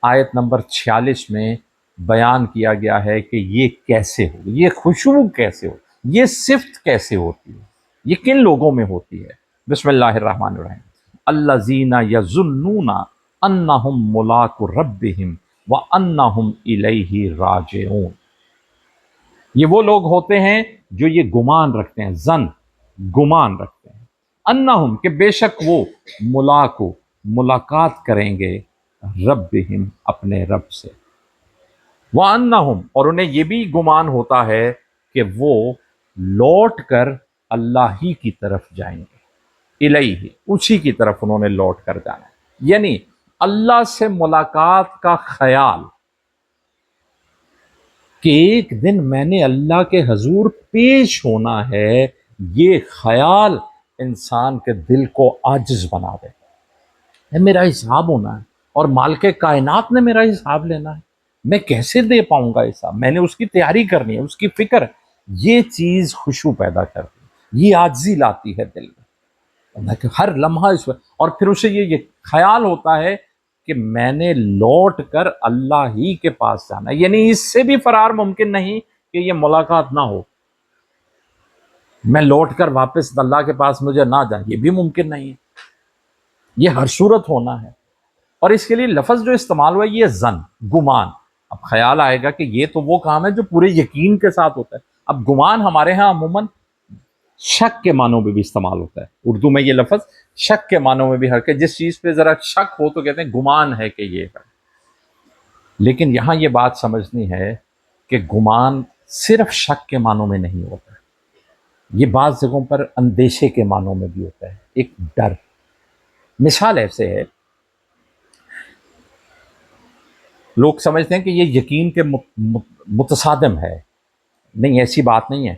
آیت نمبر 46 میں بیان کیا گیا ہے کہ یہ کیسے ہو، یہ خوشبو کیسے ہو، یہ صفت کیسے ہوتی ہے، یہ کن لوگوں میں ہوتی ہے۔ بسم اللہ الرحمن الرحیم۔ الذین یظنون انہم ملاقو ربہم وانہم الیہ راجعون۔ یہ وہ لوگ ہوتے ہیں جو یہ گمان رکھتے ہیں، گمان رکھتے ہیں، انہم کہ بے شک وہ ملاقو ملاقات کریں گے ربہم اپنے رب سے، وانہم اور انہیں یہ بھی گمان ہوتا ہے کہ وہ لوٹ کر اللہ ہی کی طرف جائیں گے، الیہ اسی کی طرف انہوں نے لوٹ کر جانا ہے، یعنی اللہ سے ملاقات کا خیال کہ ایک دن میں نے اللہ کے حضور پیش ہونا ہے، یہ خیال انسان کے دل کو عاجز بنا دے۔ میرا حساب ہونا ہے اور مالک کائنات نے میرا حساب لینا ہے، میں کیسے دے پاؤں گا حساب، میں نے اس کی تیاری کرنی ہے، اس کی فکر، یہ چیز خوشو پیدا کرتی ہے، یہ عاجزی لاتی ہے دل میں کہ ہر لمحہ اس وقت، اور پھر اسے یہ خیال ہوتا ہے کہ میں نے لوٹ کر اللہ ہی کے پاس جانا ہے، یعنی اس سے بھی فرار ممکن نہیں کہ یہ ملاقات نہ ہو، میں لوٹ کر واپس اللہ کے پاس مجھے نہ جائیں، یہ بھی ممکن نہیں ہے، یہ ہر صورت ہونا ہے۔ اور اس کے لیے لفظ جو استعمال ہوا ہے یہ زن، گمان۔ اب خیال آئے گا کہ یہ تو وہ کام ہے جو پورے یقین کے ساتھ ہوتا ہے، اب گمان ہمارے ہاں عموماً شک کے معنوں میں بھی استعمال ہوتا ہے، اردو میں یہ لفظ شک کے معنوں میں بھی ہر کہ جس چیز پہ ذرا شک ہو تو کہتے ہیں گمان ہے کہ یہ ہے، لیکن یہاں یہ بات سمجھنی ہے کہ گمان صرف شک کے معنوں میں نہیں ہوتا، یہ بعض جگہوں پر اندیشے کے معنوں میں بھی ہوتا ہے، ایک ڈر۔ مثال ایسے ہے، لوگ سمجھتے ہیں کہ یہ یقین کے متصادم ہے، نہیں، ایسی بات نہیں ہے۔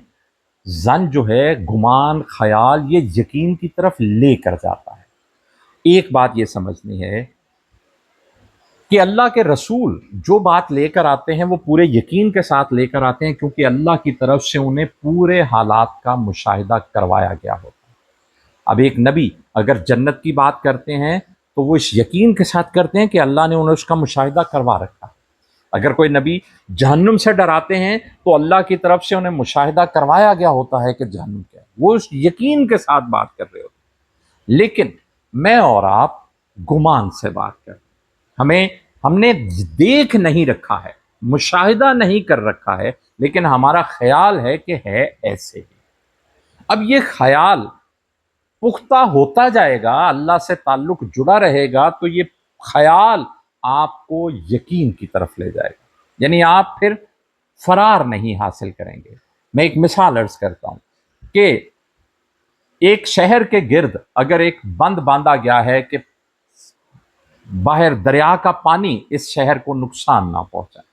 زن جو ہے، گمان، خیال، یہ یقین کی طرف لے کر جاتا ہے۔ ایک بات یہ سمجھنی ہے کہ اللہ کے رسول جو بات لے کر آتے ہیں وہ پورے یقین کے ساتھ لے کر آتے ہیں، کیونکہ اللہ کی طرف سے انہیں پورے حالات کا مشاہدہ کروایا گیا ہوتا ہے۔ اب ایک نبی اگر جنت کی بات کرتے ہیں تو وہ اس یقین کے ساتھ کرتے ہیں کہ اللہ نے انہیں اس کا مشاہدہ کروا رکھا ہے۔ اگر کوئی نبی جہنم سے ڈراتے ہیں تو اللہ کی طرف سے انہیں مشاہدہ کروایا گیا ہوتا ہے کہ جہنم کیا ہے، وہ اس یقین کے ساتھ بات کر رہے ہوتے ہیں۔ لیکن میں اور آپ گمان سے بات کرتے ہیں، ہم نے دیکھ نہیں رکھا ہے، مشاہدہ نہیں کر رکھا ہے، لیکن ہمارا خیال ہے کہ ہے ایسے ہی۔ اب یہ خیال پختہ ہوتا جائے گا، اللہ سے تعلق جڑا رہے گا، تو یہ خیال آپ کو یقین کی طرف لے جائے گا، یعنی آپ پھر فرار نہیں حاصل کریں گے۔ میں ایک مثال عرض کرتا ہوں کہ ایک شہر کے گرد اگر ایک بند باندھا گیا ہے کہ باہر دریا کا پانی اس شہر کو نقصان نہ پہنچائے،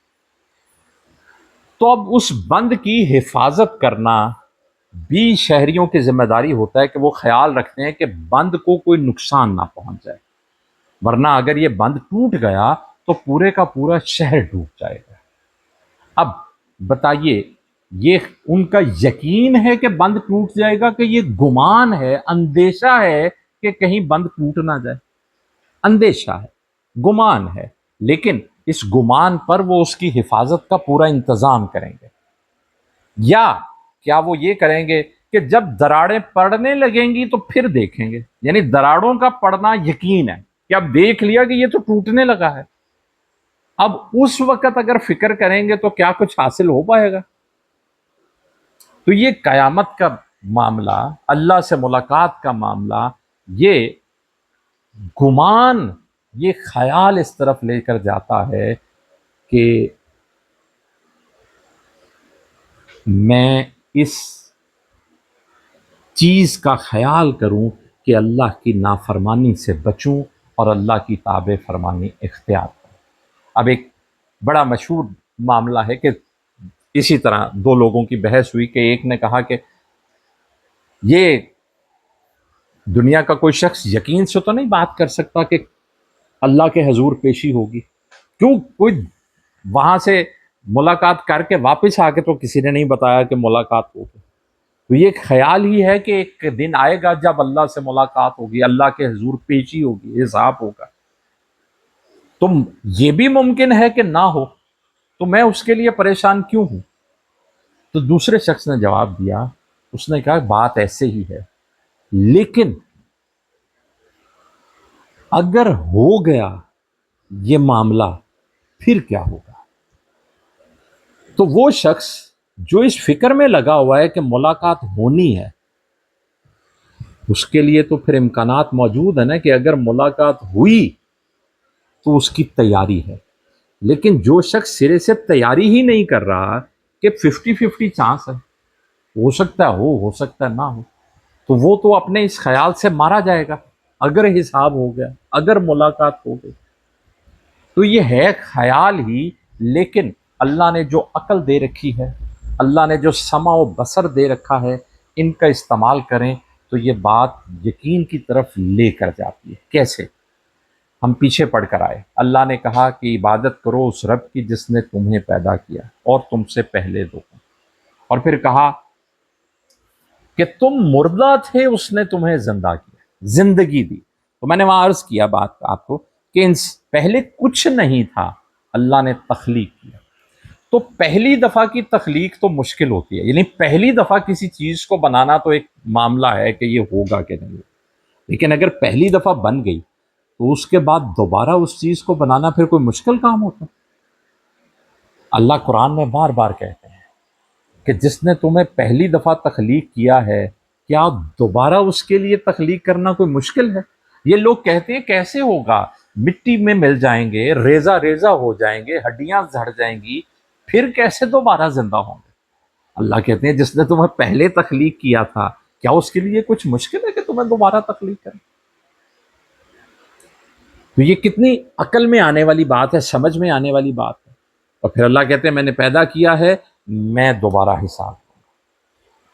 تو اب اس بند کی حفاظت کرنا بھی شہریوں کی ذمہ داری ہوتا ہے کہ وہ خیال رکھتے ہیں کہ بند کو کوئی نقصان نہ پہنچ جائے، ورنہ اگر یہ بند ٹوٹ گیا تو پورے کا پورا شہر ڈوب جائے گا۔ اب بتائیے، یہ ان کا یقین ہے کہ بند ٹوٹ جائے گا کہ یہ گمان ہے، اندیشہ ہے کہ کہیں بند ٹوٹ نہ جائے؟ اندیشہ ہے، گمان ہے، لیکن اس گمان پر وہ اس کی حفاظت کا پورا انتظام کریں گے، یا کیا وہ یہ کریں گے کہ جب دراڑیں پڑنے لگیں گی تو پھر دیکھیں گے، یعنی دراڑوں کا پڑنا یقین ہے کہ اب دیکھ لیا کہ یہ تو ٹوٹنے لگا ہے، اب اس وقت اگر فکر کریں گے تو کیا کچھ حاصل ہو پائے گا؟ تو یہ قیامت کا معاملہ، اللہ سے ملاقات کا معاملہ، یہ گمان، یہ خیال اس طرف لے کر جاتا ہے کہ میں اس چیز کا خیال کروں کہ اللہ کی نافرمانی سے بچوں اور اللہ کی تابع فرمانی اختیار کروں۔ اب ایک بڑا مشہور معاملہ ہے کہ اسی طرح دو لوگوں کی بحث ہوئی کہ ایک نے کہا کہ یہ دنیا کا کوئی شخص یقین سے تو نہیں بات کر سکتا کہ اللہ کے حضور پیشی ہوگی، کیوں کوئی وہاں سے ملاقات کر کے واپس آ کے تو کسی نے نہیں بتایا کہ ملاقات ہوگی، تو یہ ایک خیال ہی ہے کہ ایک دن آئے گا جب اللہ سے ملاقات ہوگی، اللہ کے حضور پیشی ہوگی، حساب ہوگا۔ تو یہ بھی ممکن ہے کہ نہ ہو، تو میں اس کے لیے پریشان کیوں ہوں؟ تو دوسرے شخص نے جواب دیا، اس نے کہا بات ایسے ہی ہے، لیکن اگر ہو گیا یہ معاملہ پھر کیا ہوگا؟ تو وہ شخص جو اس فکر میں لگا ہوا ہے کہ ملاقات ہونی ہے، اس کے لیے تو پھر امکانات موجود ہیں نا کہ اگر ملاقات ہوئی تو اس کی تیاری ہے۔ لیکن جو شخص سرے سے تیاری ہی نہیں کر رہا کہ 50-50 چانس ہے، ہو سکتا ہے ہو سکتا ہے نہ ہو، تو وہ تو اپنے اس خیال سے مارا جائے گا۔ اگر حساب ہو گیا، اگر ملاقات ہو گئی، تو یہ ہے خیال ہی، لیکن اللہ نے جو عقل دے رکھی ہے، اللہ نے جو سمع و بصر دے رکھا ہے، ان کا استعمال کریں تو یہ بات یقین کی طرف لے کر جاتی ہے۔ کیسے؟ ہم پیچھے پڑھ کر آئے، اللہ نے کہا کہ عبادت کرو اس رب کی جس نے تمہیں پیدا کیا اور تم سے پہلے دو، اور پھر کہا کہ تم مردہ تھے، اس نے تمہیں زندہ کیا، زندگی دی۔ تو میں نے وہاں عرض کیا بات آپ کو کہ پہلے کچھ نہیں تھا، اللہ نے تخلیق کیا۔ تو پہلی دفعہ کی تخلیق تو مشکل ہوتی ہے، یعنی پہلی دفعہ کسی چیز کو بنانا تو ایک معاملہ ہے کہ یہ ہوگا کہ نہیں، لیکن اگر پہلی دفعہ بن گئی تو اس کے بعد دوبارہ اس چیز کو بنانا پھر کوئی مشکل کام ہوتا؟ اللہ قرآن میں بار بار کہتے ہیں کہ جس نے تمہیں پہلی دفعہ تخلیق کیا ہے، کیا دوبارہ اس کے لیے تخلیق کرنا کوئی مشکل ہے؟ یہ لوگ کہتے ہیں کیسے ہوگا، مٹی میں مل جائیں گے، ریزہ ریزہ ہو جائیں گے، ہڈیاں جھڑ جائیں گی، پھر کیسے دوبارہ زندہ ہوں گے؟ اللہ کہتے ہیں جس نے تمہیں پہلے تخلیق کیا تھا، کیا اس کے لیے کچھ مشکل ہے کہ تمہیں دوبارہ تخلیق کریں؟ تو یہ کتنی عقل میں آنے والی بات ہے، سمجھ میں آنے والی بات ہے۔ اور پھر اللہ کہتے ہیں میں نے پیدا کیا ہے، میں دوبارہ حساب لوں گا،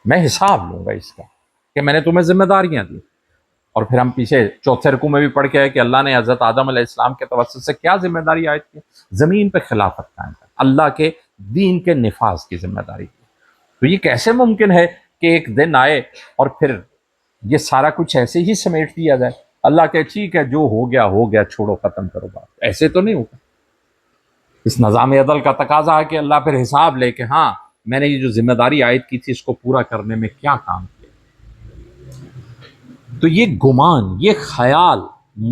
میں حساب لوں گا اس کا کہ میں نے تمہیں ذمہ داریاں دی۔ اور پھر ہم پیچھے چوتھے رکوع میں بھی پڑھ کے آئے کہ اللہ نے حضرت آدم علیہ السلام کے توسط سے کیا ذمہ داری عائد کی؟ زمین پہ خلافت قائم کر، اللہ کے دین کے نفاذ کی ذمہ داری دی۔ تو یہ کیسے ممکن ہے کہ ایک دن آئے اور پھر یہ سارا کچھ ایسے ہی سمیٹ دیا جائے؟ اللہ کہ ٹھیک ہے جو ہو گیا چھوڑو، ختم کرو بات، ایسے تو نہیں ہوگا۔ اس نظام عدل کا تقاضا ہے کہ اللہ پھر حساب لے کہ ہاں میں نے یہ جو ذمہ داری عائد کی تھی اس کو پورا کرنے میں کیا کام کیا۔ تو یہ گمان، یہ خیال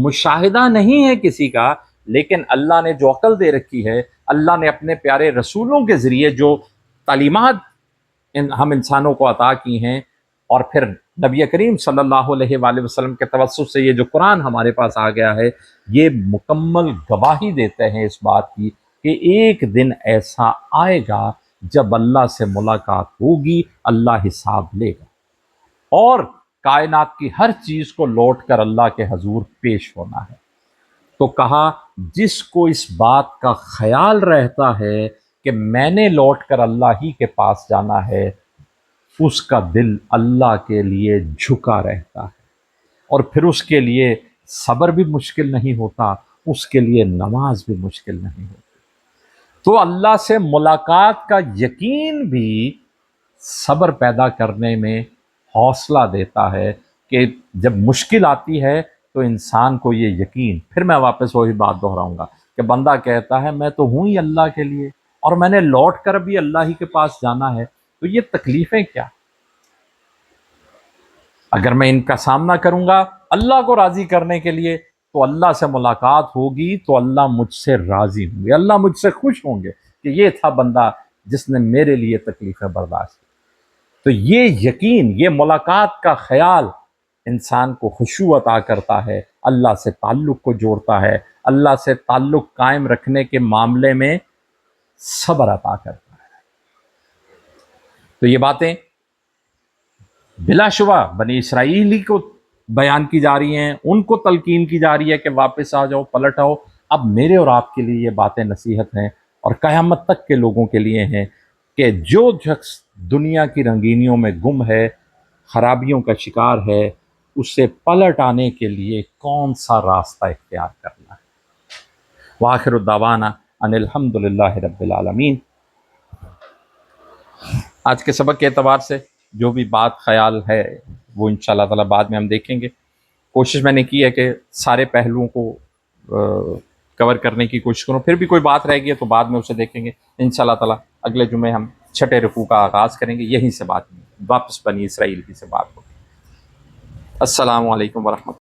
مشاہدہ نہیں ہے کسی کا، لیکن اللہ نے جو عقل دے رکھی ہے، اللہ نے اپنے پیارے رسولوں کے ذریعے جو تعلیمات ہم انسانوں کو عطا کی ہیں، اور پھر نبی کریم صلی اللہ علیہ وآلہ وسلم کے توسط سے یہ جو قرآن ہمارے پاس آ گیا ہے، یہ مکمل گواہی دیتے ہیں اس بات کی کہ ایک دن ایسا آئے گا جب اللہ سے ملاقات ہوگی، اللہ حساب لے گا، اور کائنات کی ہر چیز کو لوٹ کر اللہ کے حضور پیش ہونا ہے۔ تو کہا جس کو اس بات کا خیال رہتا ہے کہ میں نے لوٹ کر اللہ ہی کے پاس جانا ہے، اس کا دل اللہ کے لیے جھکا رہتا ہے، اور پھر اس کے لیے صبر بھی مشکل نہیں ہوتا، اس کے لیے نماز بھی مشکل نہیں ہوتی۔ تو اللہ سے ملاقات کا یقین بھی صبر پیدا کرنے میں حوصلہ دیتا ہے کہ جب مشکل آتی ہے تو انسان کو یہ یقین، پھر میں واپس وہی بات دہراؤں گا کہ بندہ کہتا ہے میں تو ہوں ہی اللہ کے لیے، اور میں نے لوٹ کر بھی اللہ ہی کے پاس جانا ہے، تو یہ تکلیفیں کیا؟ اگر میں ان کا سامنا کروں گا اللہ کو راضی کرنے کے لیے، تو اللہ سے ملاقات ہوگی تو اللہ مجھ سے راضی ہوں گے، اللہ مجھ سے خوش ہوں گے کہ یہ تھا بندہ جس نے میرے لیے تکلیفیں برداشت کی۔ تو یہ یقین، یہ ملاقات کا خیال انسان کو خشوع عطا کرتا ہے، اللہ سے تعلق کو جوڑتا ہے، اللہ سے تعلق قائم رکھنے کے معاملے میں صبر عطا کرتا ہے۔ تو یہ باتیں بلا شبہ بنی اسرائیلی کو بیان کی جا رہی ہیں، ان کو تلقین کی جا رہی ہے کہ واپس آ جاؤ، پلٹ آؤ۔ اب میرے اور آپ کے لیے یہ باتیں نصیحت ہیں، اور قیامت تک کے لوگوں کے لیے ہیں کہ جو شخص دنیا کی رنگینیوں میں گم ہے، خرابیوں کا شکار ہے، اسے پلٹ آنے کے لیے کون سا راستہ اختیار کرنا ہے۔ وآخر الدعوانا ان الحمد للہ رب العالمین۔ آج کے سبق کے اعتبار سے جو بھی بات خیال ہے وہ انشاءاللہ تعالیٰ بعد میں ہم دیکھیں گے۔ کوشش میں نے کی ہے کہ سارے پہلوؤں کو کور کرنے کی کوشش کروں. پھر بھی کوئی بات رہ گئی ہے تو بعد میں اسے دیکھیں گے انشاءاللہ تعالیٰ. اگلے جمعے ہم چھٹے رکوع کا آغاز کریں گے, یہیں سے بات واپس بنی اسرائیل کی سے بات ہوگی. السلام علیکم ورحمۃ اللہ.